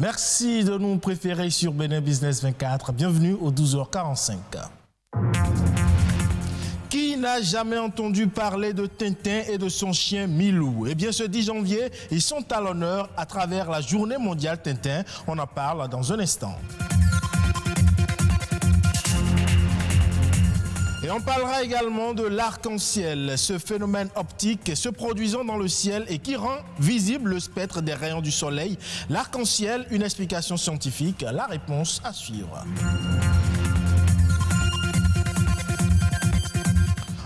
Merci de nous préférer sur Bénin Business 24. Bienvenue au 12h45. Qui n'a jamais entendu parler de Tintin et de son chien Milou? Eh bien, ce 10 janvier, ils sont à l'honneur à travers la Journée mondiale Tintin. On en parle dans un instant. Et on parlera également de l'arc-en-ciel, ce phénomène optique se produisant dans le ciel et qui rend visible le spectre des rayons du soleil. L'arc-en-ciel, une explication scientifique, la réponse à suivre.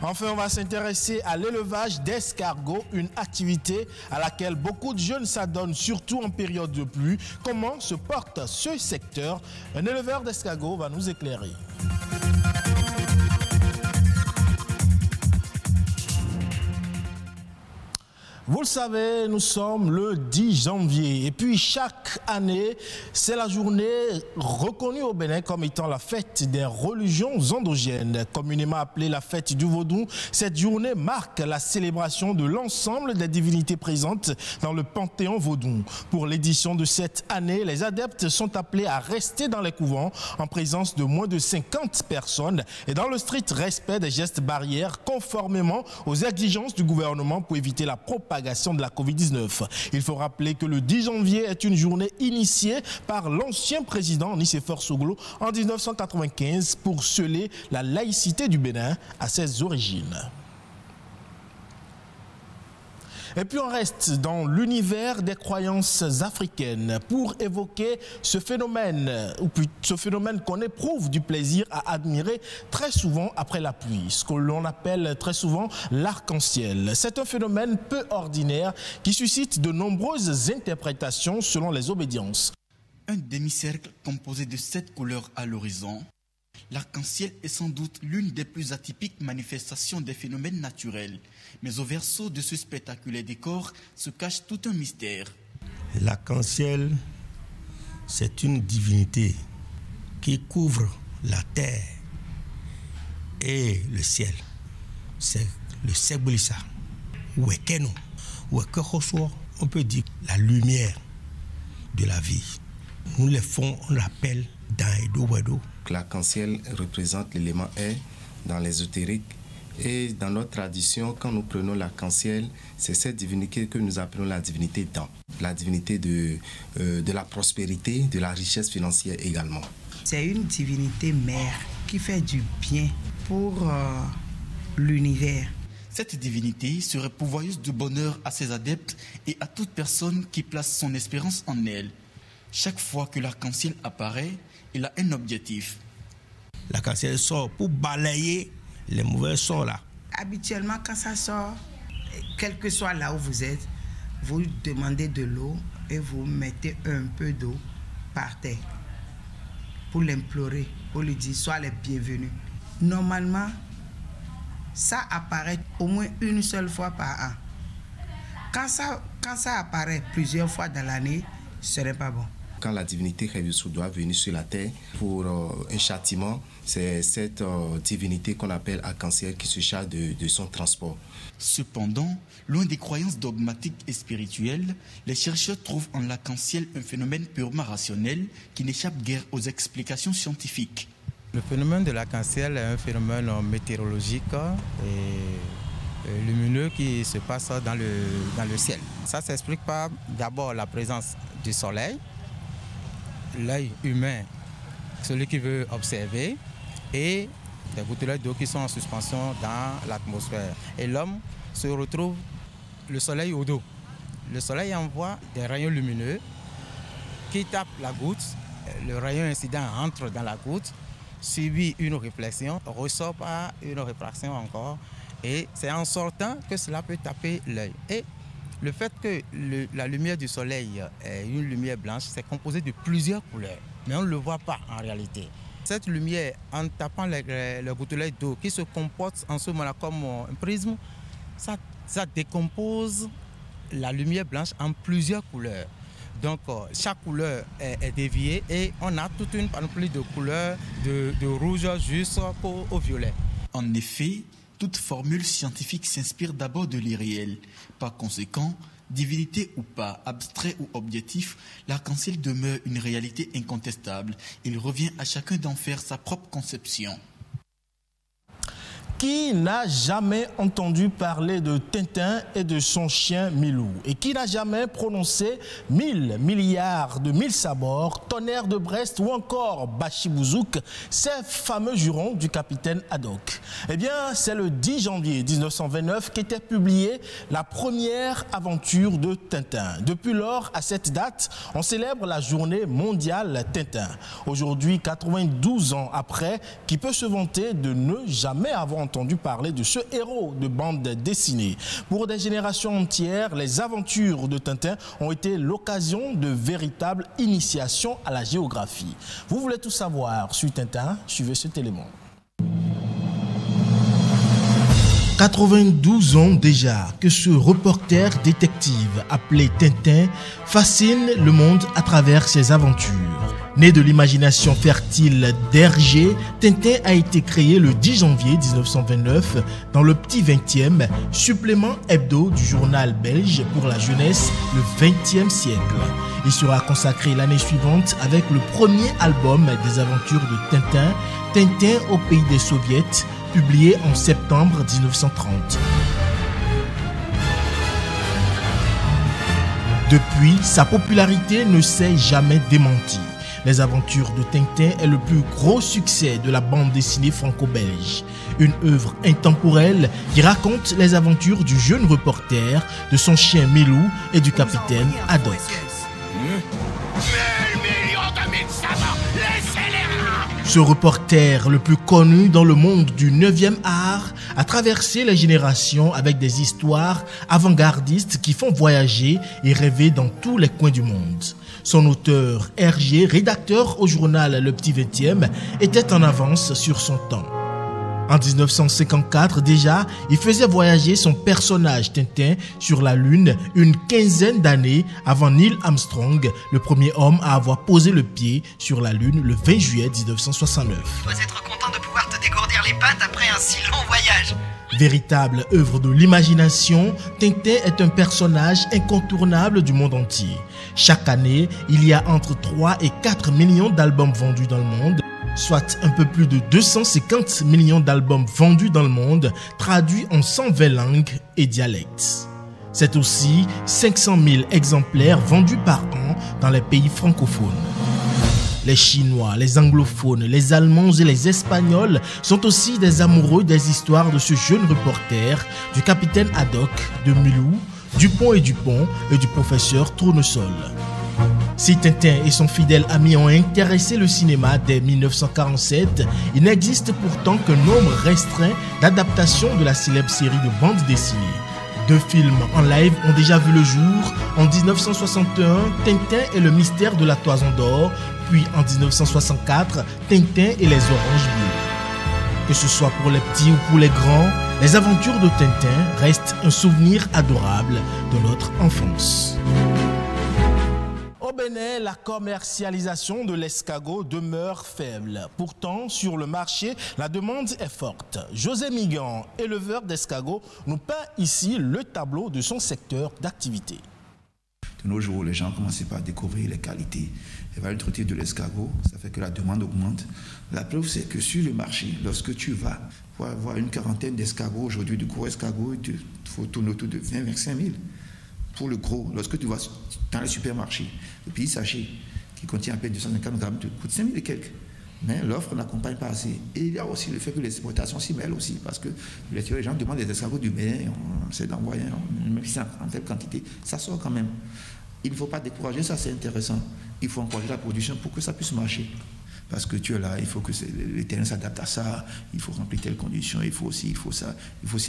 Enfin, on va s'intéresser à l'élevage d'escargots, une activité à laquelle beaucoup de jeunes s'adonnent, surtout en période de pluie. Comment se porte ce secteur? Un éleveur d'escargots va nous éclairer. Vous le savez, nous sommes le 10 janvier et puis chaque année, c'est la journée reconnue au Bénin comme étant la fête des religions endogènes, communément appelée la fête du Vaudou. Cette journée marque la célébration de l'ensemble des divinités présentes dans le panthéon vaudou. Pour l'édition de cette année, les adeptes sont appelés à rester dans les couvents en présence de moins de 50 personnes et dans le strict respect des gestes barrières conformément aux exigences du gouvernement pour éviter la propagation de la Covid-19. Il faut rappeler que le 10 janvier est une journée initiée par l'ancien président Nicéphore Soglo en 1995 pour sceller la laïcité du Bénin à ses origines. Et puis on reste dans l'univers des croyances africaines pour évoquer ce phénomène qu'on éprouve du plaisir à admirer très souvent après la pluie, ce que l'on appelle très souvent l'arc-en-ciel. C'est un phénomène peu ordinaire qui suscite de nombreuses interprétations selon les obédiences. Un demi-cercle composé de 7 couleurs à l'horizon. L'arc-en-ciel est sans doute l'une des plus atypiques manifestations des phénomènes naturels. Mais au verso de ce spectaculaire décor se cache tout un mystère. L'arc-en-ciel, c'est une divinité qui couvre la terre et le ciel. C'est le Sebolissa, ou Ekeno, ou Ekehoso, on peut dire la lumière de la vie. Nous les fonds, on l'appelle Daedo Wedo. L'arc-en-ciel représente l'élément air dans l'ésotérique. Et dans notre tradition, quand nous prenons l'arc-en-ciel, c'est cette divinité que nous appelons la divinité d'An, la divinité de la prospérité, de la richesse financière également. C'est une divinité mère qui fait du bien pour l'univers. Cette divinité serait pourvoyeuse de bonheur à ses adeptes et à toute personne qui place son espérance en elle. Chaque fois que l'arc-en-ciel apparaît, il a un objectif. L'arc-en-ciel sort pour balayer les mauvais sons là. Habituellement, quand ça sort, quel que soit là où vous êtes, vous demandez de l'eau et vous mettez un peu d'eau par terre pour l'implorer, pour lui dire sois les bienvenus. Normalement, ça apparaît au moins une seule fois par an. Quand ça apparaît plusieurs fois dans l'année, ce n'est pas bon. Quand la divinité Révisou doit venir sur la terre pour un châtiment, c'est cette divinité qu'on appelle arc-en-ciel qui se charge de son transport. Cependant, loin des croyances dogmatiques et spirituelles, les chercheurs trouvent en l'arc-en-ciel un phénomène purement rationnel qui n'échappe guère aux explications scientifiques. Le phénomène de l'arc-en-ciel est un phénomène météorologique et lumineux qui se passe dans le ciel. Ça s'explique par d'abord la présence du soleil, l'œil humain, celui qui veut observer, et des gouttelettes d'eau qui sont en suspension dans l'atmosphère. Et l'homme se retrouve le soleil au dos. Le soleil envoie des rayons lumineux qui tapent la goutte. Le rayon incident entre dans la goutte, subit une réflexion, ressort par une réfraction encore. Et c'est en sortant que cela peut taper l'œil. Et le fait que la lumière du soleil est une lumière blanche, c'est composé de plusieurs couleurs. Mais on ne le voit pas en réalité. Cette lumière, en tapant les gouttelettes d'eau qui se comportent en ce moment-là comme un prisme, ça décompose la lumière blanche en plusieurs couleurs. Donc chaque couleur est déviée et on a toute une panoplie de couleurs, de rouge jusqu'au violet. En effet, toute formule scientifique s'inspire d'abord de l'irréel. Par conséquent, Divinité ou pas, abstrait ou objectif, l'arc-en-ciel demeure une réalité incontestable. Il revient à chacun d'en faire sa propre conception. Qui n'a jamais entendu parler de Tintin et de son chien Milou? Et qui n'a jamais prononcé 1000 milliards de 1000 sabords, tonnerre de Brest ou encore Bachibouzouk, ces fameux jurons du capitaine Haddock? Eh bien, c'est le 10 janvier 1929 qu'était publiée la première aventure de Tintin. Depuis lors, à cette date, on célèbre la journée mondiale Tintin. Aujourd'hui, 92 ans après, qui peut se vanter de ne jamais avoir entendu parler de ce héros de bande dessinée. Pour des générations entières, les aventures de Tintin ont été l'occasion de véritables initiations à la géographie. Vous voulez tout savoir sur Tintin? Suivez cet élément. 92 ans déjà que ce reporter détective appelé Tintin fascine le monde à travers ses aventures. Né de l'imagination fertile d'Hergé, Tintin a été créé le 10 janvier 1929 dans le Petit 20e, supplément hebdo du journal belge pour la jeunesse, le 20e siècle. Il sera consacré l'année suivante avec le premier album des aventures de Tintin, Tintin au pays des Soviets, publié en septembre 1930. Depuis, sa popularité ne s'est jamais démentie. Les aventures de Tintin est le plus gros succès de la bande dessinée franco-belge. Une œuvre intemporelle qui raconte les aventures du jeune reporter, de son chien Milou et du capitaine Haddock. Ce reporter, le plus connu dans le monde du 9e art, a traversé les générations avec des histoires avant-gardistes qui font voyager et rêver dans tous les coins du monde. Son auteur, Hergé, rédacteur au journal Le Petit 20e, était en avance sur son temps. En 1954 déjà, il faisait voyager son personnage Tintin sur la Lune une quinzaine d'années avant Neil Armstrong, le premier homme à avoir posé le pied sur la Lune le 20 juillet 1969. Tu dois être content de pouvoir te dégourdir les pattes après un si long voyage. Véritable œuvre de l'imagination, Tintin est un personnage incontournable du monde entier. Chaque année, il y a entre 3 et 4 millions d'albums vendus dans le monde, soit un peu plus de 250 millions d'albums vendus dans le monde, traduits en 120 langues et dialectes. C'est aussi 500 000 exemplaires vendus par an dans les pays francophones. Les Chinois, les anglophones, les Allemands et les Espagnols sont aussi des amoureux des histoires de ce jeune reporter, du capitaine Haddock, de Milou, Dupont et Dupont et du professeur Tournesol. Si Tintin et son fidèle ami ont intéressé le cinéma dès 1947, il n'existe pourtant qu'un nombre restreint d'adaptations de la célèbre série de bandes dessinées. 2 films en live ont déjà vu le jour. En 1961, Tintin et le mystère de la Toison d'Or, puis en 1964, Tintin et les Oranges Bleues. Que ce soit pour les petits ou pour les grands, les aventures de Tintin restent un souvenir adorable de notre enfance. Au Bénin, la commercialisation de l'escargot demeure faible. Pourtant, sur le marché, la demande est forte. José Migan, éleveur d'escargots, nous peint ici le tableau de son secteur d'activité. De nos jours, les gens commencent par découvrir les qualités et valeurs nutritives de l'escargot. Ça fait que la demande augmente. La preuve, c'est que sur le marché, lorsque tu vas pour avoir une quarantaine d'escargots, aujourd'hui, du gros escargot, il faut tourner autour de 20-25 000. Pour le gros, lorsque tu vas dans les supermarchés, le petit sachet qui contient à peine 250 grammes te coûte 5 000 et quelques. Mais l'offre n'accompagne pas assez. Et il y a aussi le fait que les exportations s'y mêlent aussi, parce que les gens demandent des escargots du Bénin, on essaie d'envoyer, même si c'est en telle quantité, ça sort quand même. Il ne faut pas décourager, ça c'est intéressant. Il faut encourager la production pour que ça puisse marcher. Parce que tu es là, il faut que les terrains s'adaptent à ça, il faut remplir telles conditions, il faut s'y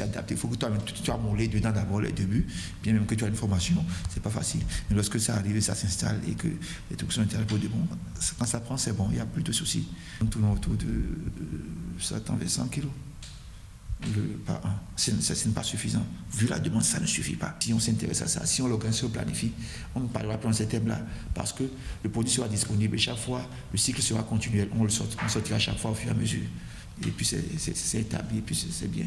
adapter. Il faut que toi-même, tu as moulé dedans d'abord les débuts, bien même que tu as une formation, c'est pas facile. Mais lorsque ça arrive, ça s'installe et que les trucs sont intéressants pour de bon, quand ça prend, c'est bon, il n'y a plus de soucis. On tourne autour de 100 kilos. Par an. Ce n'est pas suffisant. Vu la demande, ça ne suffit pas. Si on s'intéresse à ça, si on l'organise, on planifie, on ne parlera pas dans ces thèmes-là parce que le produit sera disponible et chaque fois, le cycle sera continuel. On sortira chaque fois au fur et à mesure. Et puis c'est établi, et puis c'est bien.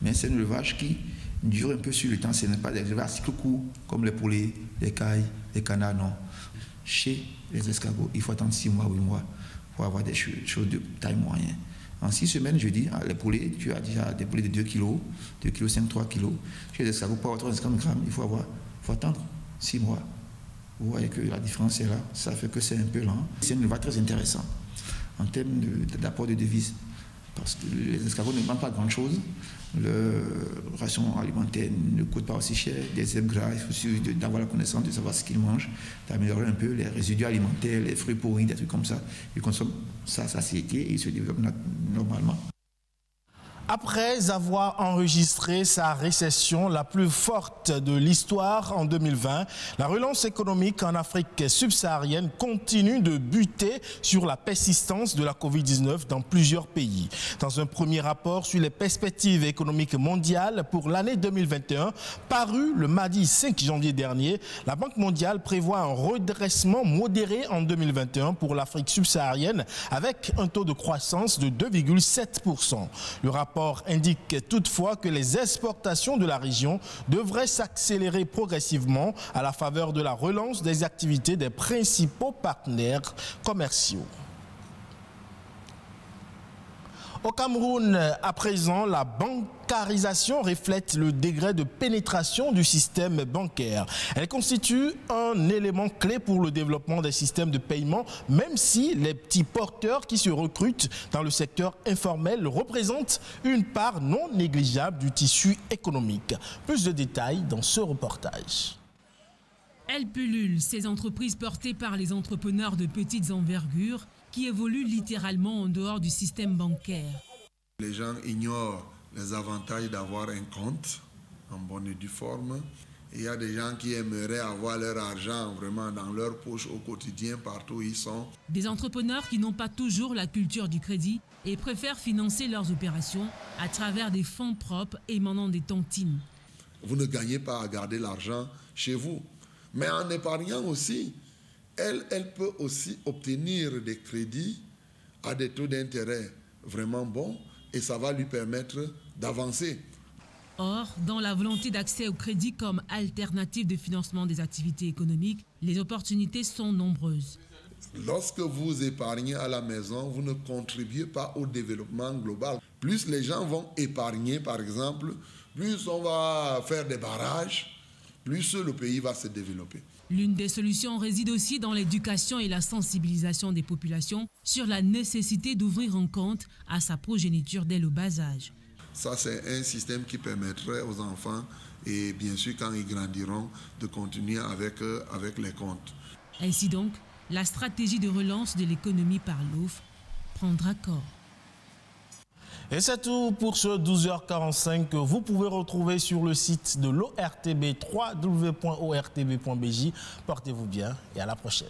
Mais c'est un élevage qui dure un peu sur le temps. Ce n'est pas des éleveurs à cycle court comme les poulets, les cailles, les canards, non. Chez les escargots, il faut attendre 6 mois, 8 mois pour avoir des choses de taille moyenne. En 6 semaines, je dis, les poulets, tu as déjà des poulets de 2 kg, 2 kg 5, 3 kg. Chez les escargots, pour avoir 350 grammes, il faut attendre 6 mois. Vous voyez que la différence est là, ça fait que c'est un peu lent. C'est un élevage très intéressant en termes d'apport de devises. Parce que les escargots ne demandent pas grand-chose. Leur ration alimentaire ne coûte pas aussi cher. Des herbes gras, il suffit d'avoir la connaissance, de savoir ce qu'ils mangent, d'améliorer un peu les résidus alimentaires, les fruits pourris, des trucs comme ça. Ils consomment ça à satiété et ils se développent normalement. Après avoir enregistré sa récession la plus forte de l'histoire en 2020, la relance économique en Afrique subsaharienne continue de buter sur la persistance de la Covid-19 dans plusieurs pays. Dans un premier rapport sur les perspectives économiques mondiales pour l'année 2021, paru le mardi 5 janvier dernier, la Banque mondiale prévoit un redressement modéré en 2021 pour l'Afrique subsaharienne avec un taux de croissance de 2,7%. Le rapport indique toutefois que les exportations de la région devraient s'accélérer progressivement à la faveur de la relance des activités des principaux partenaires commerciaux. Au Cameroun, à présent, la bancarisation reflète le degré de pénétration du système bancaire. Elle constitue un élément clé pour le développement des systèmes de paiement, même si les petits porteurs qui se recrutent dans le secteur informel représentent une part non négligeable du tissu économique. Plus de détails dans ce reportage. Elles pullulent, ces entreprises portées par les entrepreneurs de petites envergures qui évoluent littéralement en dehors du système bancaire. Les gens ignorent les avantages d'avoir un compte en bonne et due forme. Il y a des gens qui aimeraient avoir leur argent vraiment dans leur poche au quotidien, partout où ils sont. Des entrepreneurs qui n'ont pas toujours la culture du crédit et préfèrent financer leurs opérations à travers des fonds propres émanant des tontines. Vous ne gagnez pas à garder l'argent chez vous. Mais en épargnant aussi, elle peut aussi obtenir des crédits à des taux d'intérêt vraiment bons et ça va lui permettre d'avancer. Or, dans la volonté d'accès au crédit comme alternative de financement des activités économiques, les opportunités sont nombreuses. Lorsque vous épargnez à la maison, vous ne contribuez pas au développement global. Plus les gens vont épargner, par exemple, plus on va faire des barrages, plus le pays va se développer. L'une des solutions réside aussi dans l'éducation et la sensibilisation des populations sur la nécessité d'ouvrir un compte à sa progéniture dès le bas âge. Ça, c'est un système qui permettrait aux enfants, et bien sûr quand ils grandiront, de continuer avec les comptes. Ainsi donc, la stratégie de relance de l'économie par l'offre prendra corps. Et c'est tout pour ce 12h45 que vous pouvez retrouver sur le site de l'ORTB, www.ortb.bj. Portez-vous bien et à la prochaine.